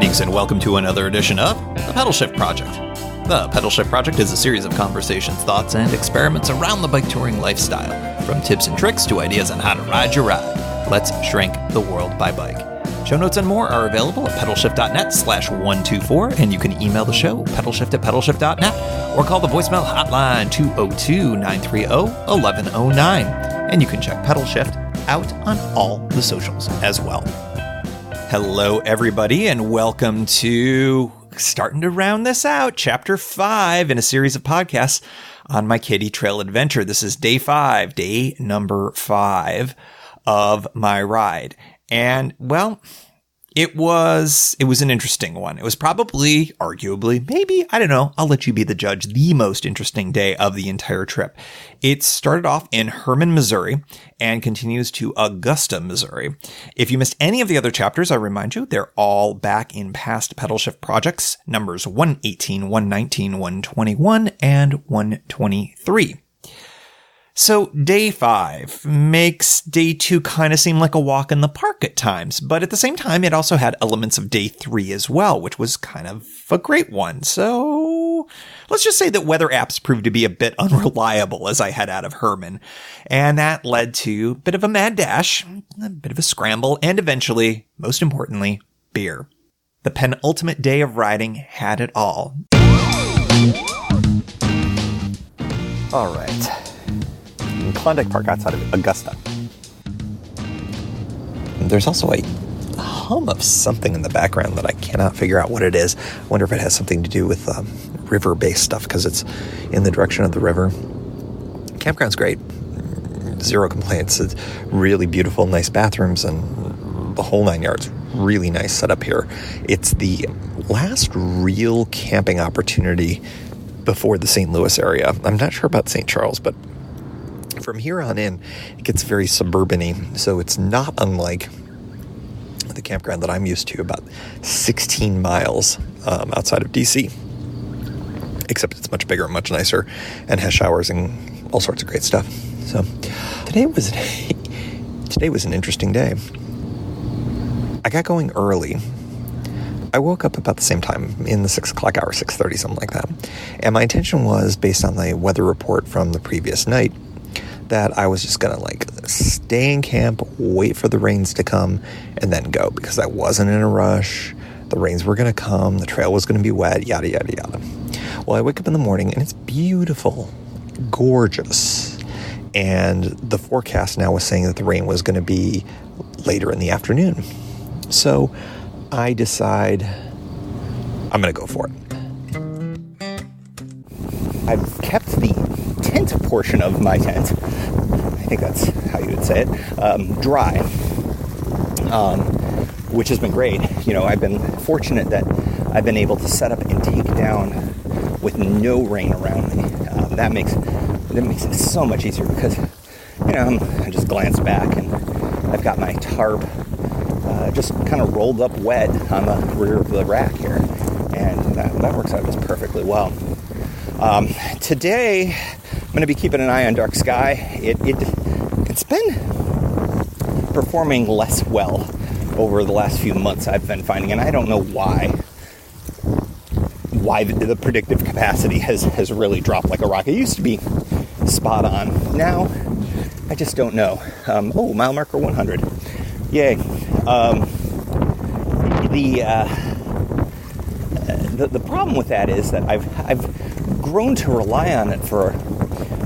Greetings and welcome to another edition of the Pedalshift Project. The Pedalshift Project is a series of conversations, thoughts, and experiments around the bike touring lifestyle. From tips and tricks to ideas on how to ride your ride. Let's shrink the world by bike. Show notes and more are available at pedalshift.net/124, and you can email the show, pedalshift@pedalshift.net, or call the voicemail hotline 202-930-1109. And you can check Pedalshift out on all the socials as well. Hello, everybody, and welcome to, starting to round this out, Chapter 5 in a series of podcasts on my Katy Trail adventure. This is day number 5 of my ride. And, well, it was an interesting one. It was probably, arguably, maybe, I don't know, I'll let you be the judge, the most interesting day of the entire trip. It started off in Hermann, Missouri, and continues to Augusta, Missouri. If you missed any of the other chapters, I remind you, they're all back in past Pedalshift projects, numbers 118, 119, 121, and 123. So day 5 makes day 2 kind of seem like a walk in the park at times, but at the same time, it also had elements of day 3 as well, which was kind of a great one. So let's just say that weather apps proved to be a bit unreliable as I head out of Hermann, and that led to a bit of a mad dash, a bit of a scramble, and eventually, most importantly, beer. The penultimate day of riding had it all. All right. In Klondike Park outside of Augusta. There's also a hum of something in the background that I cannot figure out what it is. I wonder if it has something to do with river-based stuff because it's in the direction of the river. Campground's great. Zero complaints. It's really beautiful, nice bathrooms, and the whole 9 yards. Really nice setup here. It's the last real camping opportunity before the St. Louis area. I'm not sure about St. Charles, but from here on in, it gets very suburban-y, so it's not unlike the campground that I'm used to, about 16 miles outside of D.C., except it's much bigger and much nicer and has showers and all sorts of great stuff. So today was an interesting day. I got going early. I woke up about the same time, in the 6 o'clock hour, 6:30, something like that. And my intention was, based on the weather report from the previous night, that I was just going to stay in camp, wait for the rains to come, and then go, because I wasn't in a rush. The rains were going to come. The trail was going to be wet, yada, yada, yada. Well, I wake up in the morning, and it's beautiful, gorgeous. And the forecast now was saying that the rain was going to be later in the afternoon. So I decide I'm going to go for it. I've kept the tent portion of my tent, I think that's how you would say it, dry, which has been great. You know, I've been fortunate that I've been able to set up and take down with no rain around me. That makes it so much easier because, you know, I just glance back and I've got my tarp just kind of rolled up wet on the rear of the rack here, and that works out just perfectly well. Today, I'm going to be keeping an eye on dark sky. It's been performing less well over the last few months, I've been finding, and I don't know why the predictive capacity has really dropped like a rock. It used to be spot on. Now, I just don't know. Mile marker 100. Yay. The problem with that is that I've grown to rely on it for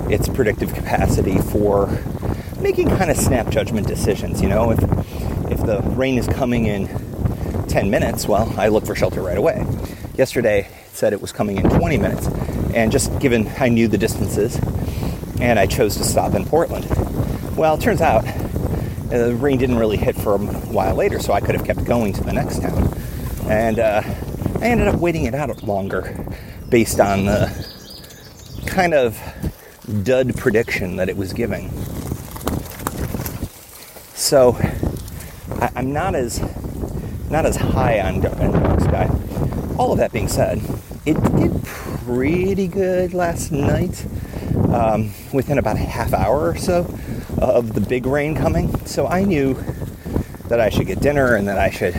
its predictive capacity for making kind of snap judgment decisions. You know, if the rain is coming in 10 minutes, well, I look for shelter right away. Yesterday, it said it was coming in 20 minutes, and just given I knew the distances, and I chose to stop in Portland. Well, it turns out the rain didn't really hit for a while later, so I could have kept going to the next town. And I ended up waiting it out longer based on the kind of dud prediction that it was giving. So I'm not as high on dark sky. All of that being said, it did pretty good last night, within about a half hour or so of the big rain coming. So I knew that I should get dinner and that I should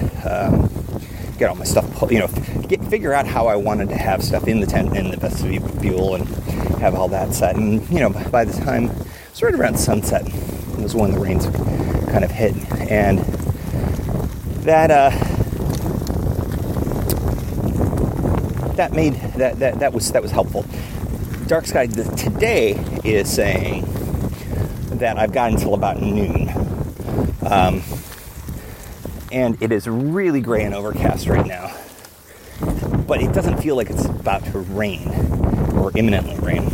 get all my stuff, figure out how I wanted to have stuff in the tent, in the vestibule, and have all that set. And, by the time, it's right around sunset, it was when the rains kind of hit. And that was helpful. Dark Sky today is saying that I've got until about noon. And it is really gray and overcast right now. But it doesn't feel like it's about to rain or imminently rain.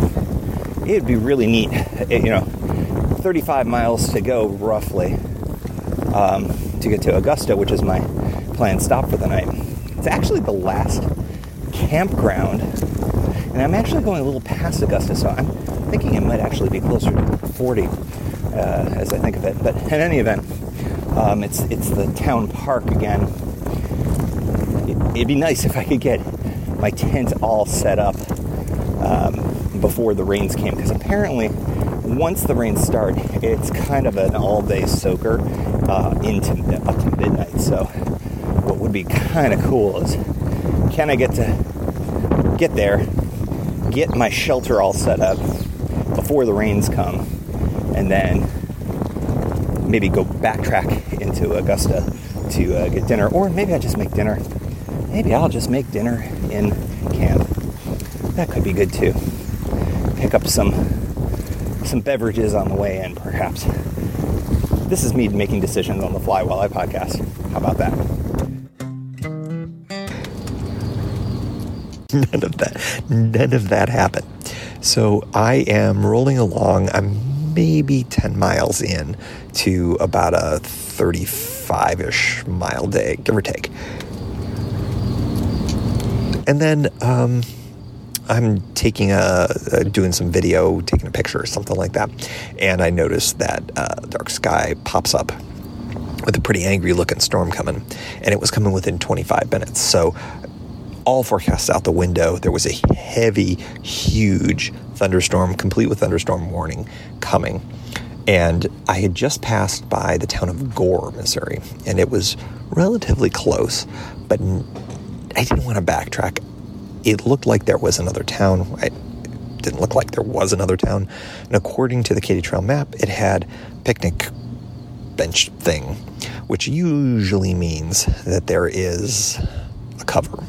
It would be really neat, 35 miles to go roughly to get to Augusta, which is my planned stop for the night. It's actually the last campground, and I'm actually going a little past Augusta, so I'm thinking it might actually be closer to 40 as I think of it. But in any event, it's the town park again. It'd be nice if I could get my tent all set up before the rains came, because apparently once the rains start, it's kind of an all-day soaker up to midnight. So what would be kind of cool is, can I get there, get my shelter all set up before the rains come, and then maybe go backtrack into Augusta to get dinner. Or maybe I just make dinner. Maybe I'll just make dinner in camp. That could be good too. Pick up some beverages on the way in, perhaps. This is me making decisions on the fly while I podcast. How about that? None of that happened. So I am rolling along. I'm maybe 10 miles in to about a 35-ish mile day, give or take. And then I'm doing some video, taking a picture or something like that. And I noticed that Dark Sky pops up with a pretty angry looking storm coming. And it was coming within 25 minutes. So all forecasts out the window, there was a heavy, huge thunderstorm, complete with thunderstorm warning coming. And I had just passed by the town of Gore, Missouri, and it was relatively close, but I didn't want to backtrack. It looked like there was another town. It didn't look like there was another town. And according to the Katy Trail map, it had picnic bench thing, which usually means that there is a cover.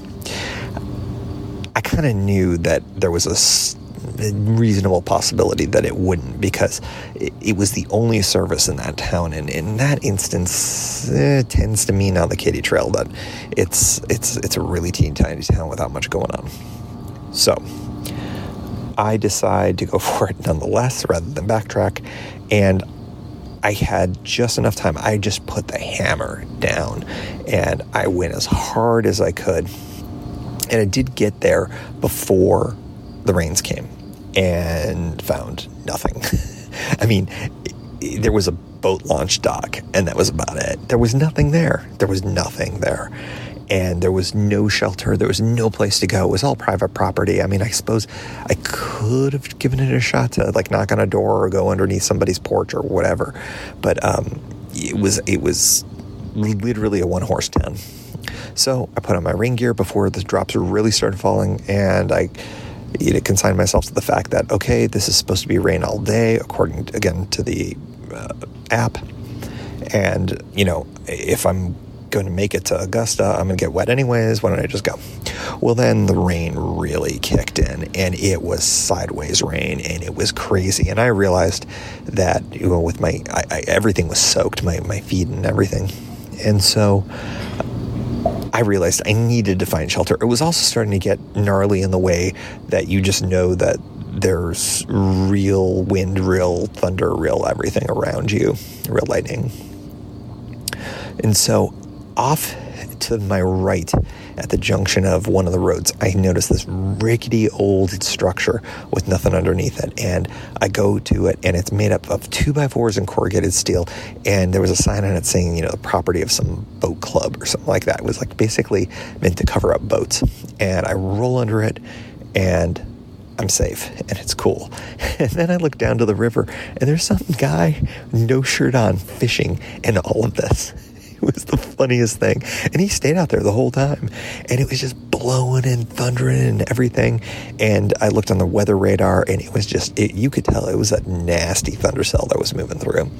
I kind of knew that there was a reasonable possibility that it wouldn't, because it was the only service in that town, and in that instance, it tends to mean on the Katy Trail that it's a really teeny tiny town without much going on. So I decide to go for it nonetheless rather than backtrack, and I had just enough time. I just put the hammer down and I went as hard as I could. And I did get there before the rains came and found nothing. I mean, there was a boat launch dock, and that was about it. There was nothing there. And there was no shelter. There was no place to go. It was all private property. I mean, I suppose I could have given it a shot to knock on a door or go underneath somebody's porch or whatever. But it was literally a one-horse town. So I put on my rain gear before the drops really started falling, and I consigned myself to the fact that, okay, this is supposed to be rain all day, according, again, to the app. And, if I'm going to make it to Augusta, I'm going to get wet anyways. Why don't I just go? Well, then the rain really kicked in, and it was sideways rain, and it was crazy. And I realized that, with my everything was soaked, my feet and everything. And so I realized I needed to find shelter. It was also starting to get gnarly in the way that you just know that there's real wind, real thunder, real everything around you, real lightning. And so off to my right at the junction of one of the roads, I noticed this rickety old structure with nothing underneath it. And I go to it, and it's made up of 2x4s and corrugated steel. And there was a sign on it saying, the property of some boat club or something like that. It was basically meant to cover up boats. And I roll under it, and I'm safe, and it's cool. And then I look down to the river, and there's some guy, no shirt on, fishing in all of this. It was the funniest thing. And he stayed out there the whole time. And it was just blowing and thundering and everything. And I looked on the weather radar, and it was just, you could tell it was a nasty thunder cell that was moving through.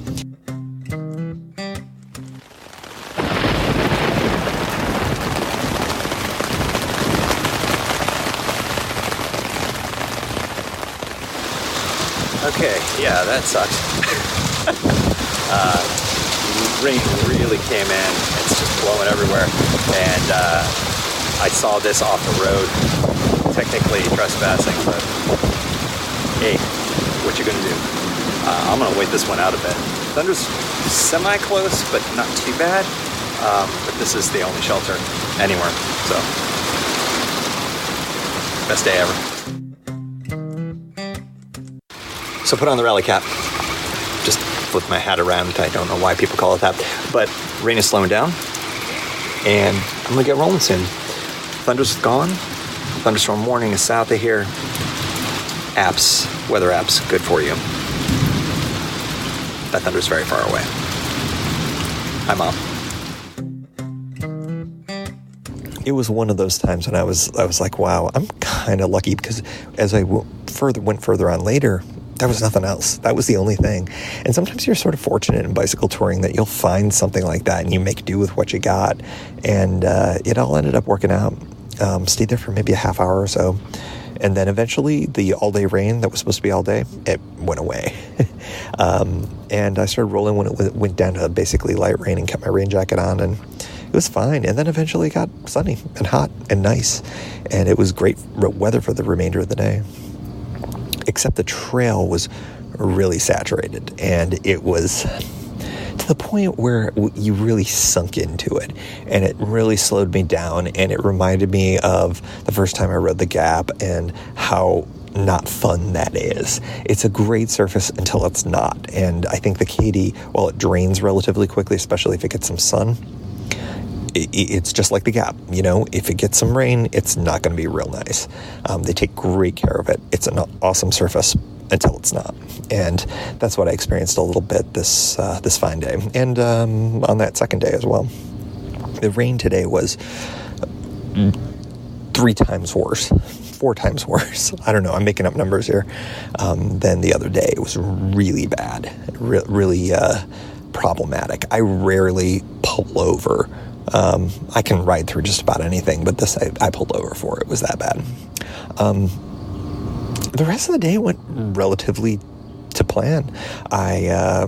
Okay, yeah, that sucks. Rain really came in. It's just blowing everywhere. And I saw this off the road, technically trespassing, but hey, what you gonna do? I'm gonna wait this one out a bit. Thunder's semi-close, but not too bad. But this is the only shelter anywhere, so best day ever. So put on the rally cap. Just flip my hat around. I don't know why people call it that. But rain is slowing down. And I'm going to get rolling soon. Thunder's gone. Thunderstorm warning is south of here. Apps, weather apps, good for you. That thunder's very far away. Hi, Mom. It was one of those times when I was like, wow, I'm kind of lucky, because as I went further on later, there was nothing else. That was the only thing. And sometimes you're sort of fortunate in bicycle touring that you'll find something like that and you make do with what you got. And it all ended up working out. Stayed there for maybe a half hour or so. And then eventually the all-day rain that was supposed to be all day, it went away. And I started rolling when it went down to basically light rain, and kept my rain jacket on, and it was fine. And then eventually it got sunny and hot and nice. And it was great weather for the remainder of the day. Except the trail was really saturated, and it was to the point where you really sunk into it, and it really slowed me down, and it reminded me of the first time I rode the Gap and how not fun that is. It's a great surface until it's not, and I think the Katy, while it drains relatively quickly, especially if it gets some sun, it's just like the Gap. You know, if it gets some rain, it's not going to be real nice. They take great care of it. It's an awesome surface until it's not. And that's what I experienced a little bit this fine day. And on that second day as well. The rain today was 4 times worse. I don't know. I'm making up numbers here. Than the other day. It was really bad. Really problematic. I rarely pull over. I can ride through just about anything, but this I pulled over for. It was that bad. The rest of the day went relatively to plan. I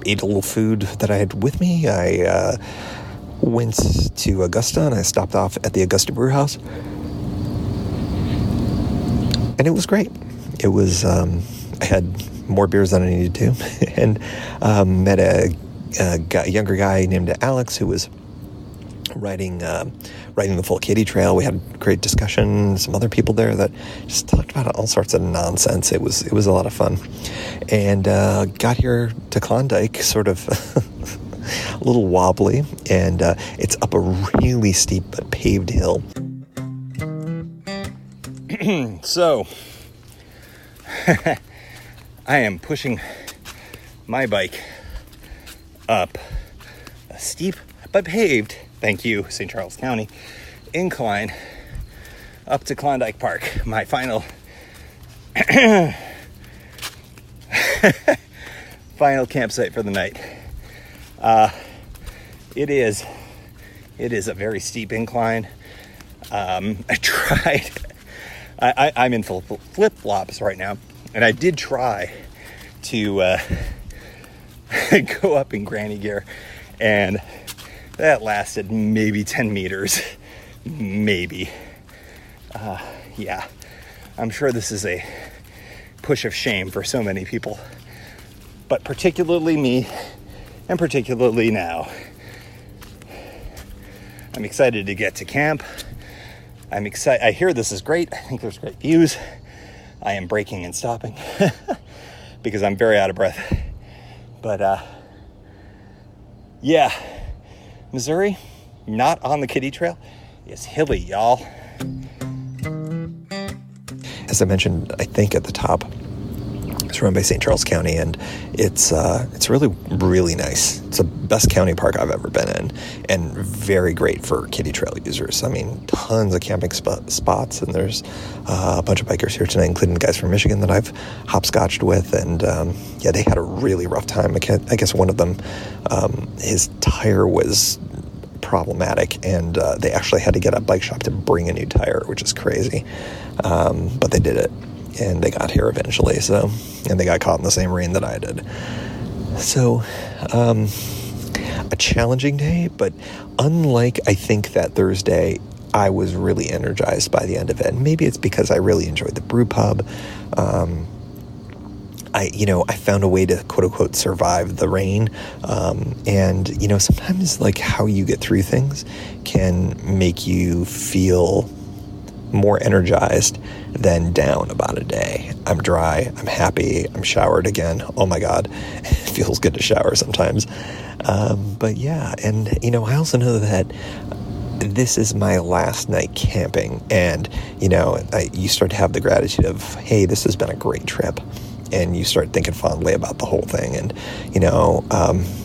ate a little food that I had with me. I went to Augusta, and I stopped off at the Augusta brew house, and it was great. It was I had more beers than I needed to, and met a younger guy named Alex who was riding the full Katy Trail. We had a great discussion. Some other people there that just talked about all sorts of nonsense. It was a lot of fun, and got here to Klondike sort of a little wobbly, and it's up a really steep but paved hill. So I am pushing my bike up a steep but paved, thank you, St. Charles County, incline up to Klondike Park, my final campsite for the night. It is a very steep incline. I tried. I'm in flip-flops right now, and I did try to go up in granny gear, and that lasted maybe 10 meters, maybe. Yeah, I'm sure this is a push of shame for so many people, but particularly me, and particularly now. I'm excited to get to camp. I'm excited. I hear this is great. I think there's great views. I am braking and stopping because I'm very out of breath. But yeah, Missouri, not on the Katy Trail, is hilly, y'all. As I mentioned, I think at the top, it's It's run by St. Charles County, and it's really, really nice. It's the best county park I've ever been in, and very great for Katy Trail users. I mean, tons of camping spots, and there's a bunch of bikers here tonight, including the guys from Michigan that I've hopscotched with, and they had a really rough time. I guess one of them, his tire was problematic, and they actually had to get a bike shop to bring a new tire, which is crazy, but they did it. And they got here eventually, and they got caught in the same rain that I did. So, a challenging day, but unlike, I think, that Thursday, I was really energized by the end of it. And maybe it's because I really enjoyed the brew pub. I found a way to quote-unquote survive the rain. And sometimes like how you get through things can make you feel more energized than down about a day. I'm dry, I'm happy, I'm showered again. Oh my God, it feels good to shower sometimes. But yeah, and I also know that this is my last night camping, and you start to have the gratitude of, hey, this has been a great trip. And you start thinking fondly about the whole thing. And,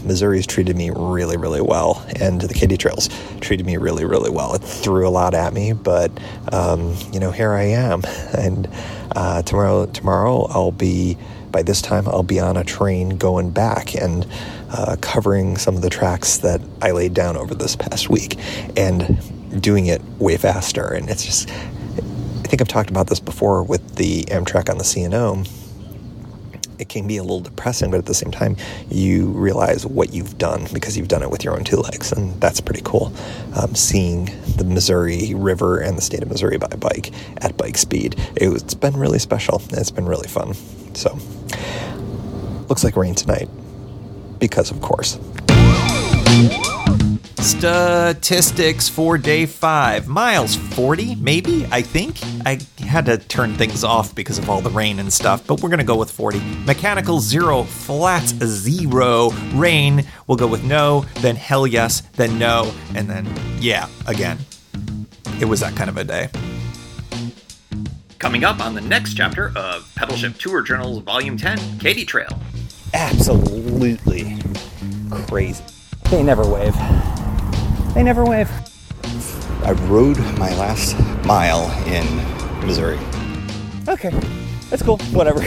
Missouri's treated me really, really well. And the Katy Trails treated me really, really well. It threw a lot at me, but, here I am. And tomorrow by this time, I'll be on a train going back and covering some of the tracks that I laid down over this past week and doing it way faster. And it's just, I think I've talked about this before with the Amtrak on the C&O. It can be a little depressing, but at the same time, you realize what you've done because you've done it with your own two legs, and that's pretty cool. Seeing the Missouri River and the state of Missouri by bike at bike speed, it's been really special, and it's been really fun. So, looks like rain tonight, because of course. Statistics for day 5. Miles 40, maybe, I think. I had to turn things off because of all the rain and stuff, but we're going to go with 40. Mechanical 0, flat 0. Rain, we'll go with no, then hell yes, then no, and then yeah, again. It was that kind of a day. Coming up on the next chapter of Pedalshift Tour Journals Volume 10, Katy Trail. Absolutely crazy. They never wave. They never wave. I rode my last mile in Missouri. Okay, that's cool, whatever.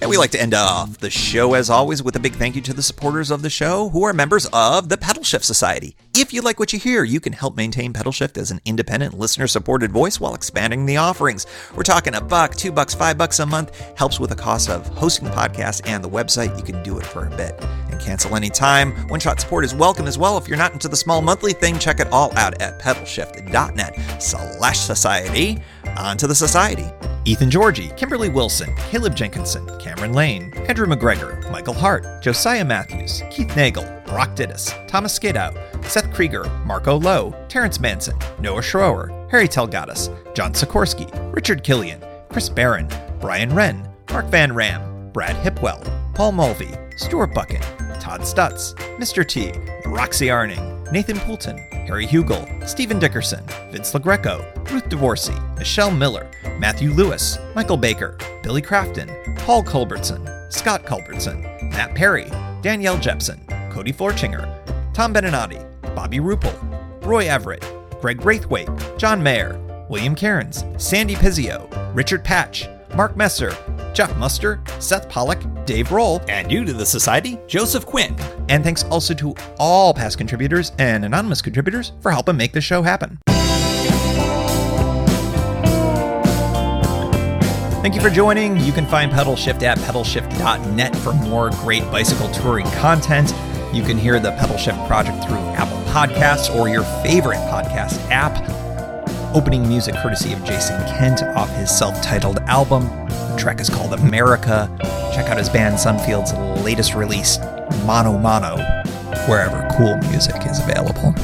And we like to end off the show, as always, with a big thank you to the supporters of the show who are members of the Pedalshift Society. If you like what you hear, you can help maintain Pedalshift as an independent, listener-supported voice while expanding the offerings. We're talking $1, $2, $5 a month. Helps with the cost of hosting the podcast and the website. You can do it for a bit and cancel anytime. One-shot support is welcome as well. If you're not into the small monthly thing, check it all out at pedalshift.net/society. On to the society. Ethan Georgie, Kimberly Wilson, Caleb Jenkinson, Cameron Lane, Andrew McGregor, Michael Hart, Josiah Matthews, Keith Nagel, Brock Dittis, Thomas Skadow, Seth Krieger, Marco Lowe, Terrence Manson, Noah Schroer, Harry Telgadas, John Sikorsky, Richard Killian, Chris Barron, Brian Wren, Mark Van Ram, Brad Hipwell, Paul Mulvey, Stuart Buchan, Todd Stutz, Mr. T, Roxy Arning, Nathan Poulton, Harry Hugel, Stephen Dickerson, Vince LaGreco, Ruth Divorcey, Michelle Miller, Matthew Lewis, Michael Baker, Billy Crafton, Paul Culbertson, Scott Culbertson, Matt Perry, Danielle Jepson, Cody Florchinger, Tom Beninati, Bobby Ruppel, Roy Everett, Greg Braithwaite, John Mayer, William Cairns, Sandy Pizzio, Richard Patch, Mark Messer, Jeff Muster, Seth Pollock, Dave Roll, and new to the Society, Joseph Quinn. And thanks also to all past contributors and anonymous contributors for helping make this show happen. Thank you for joining. You can find Pedalshift at pedalshift.net for more great bicycle touring content. You can hear the Pedalshift project through Apple Podcasts or your favorite podcast app. Opening music courtesy of Jason Kent off his self-titled album. The track is called America. Check out his band Sunfield's latest release, Mono Mono, wherever cool music is available.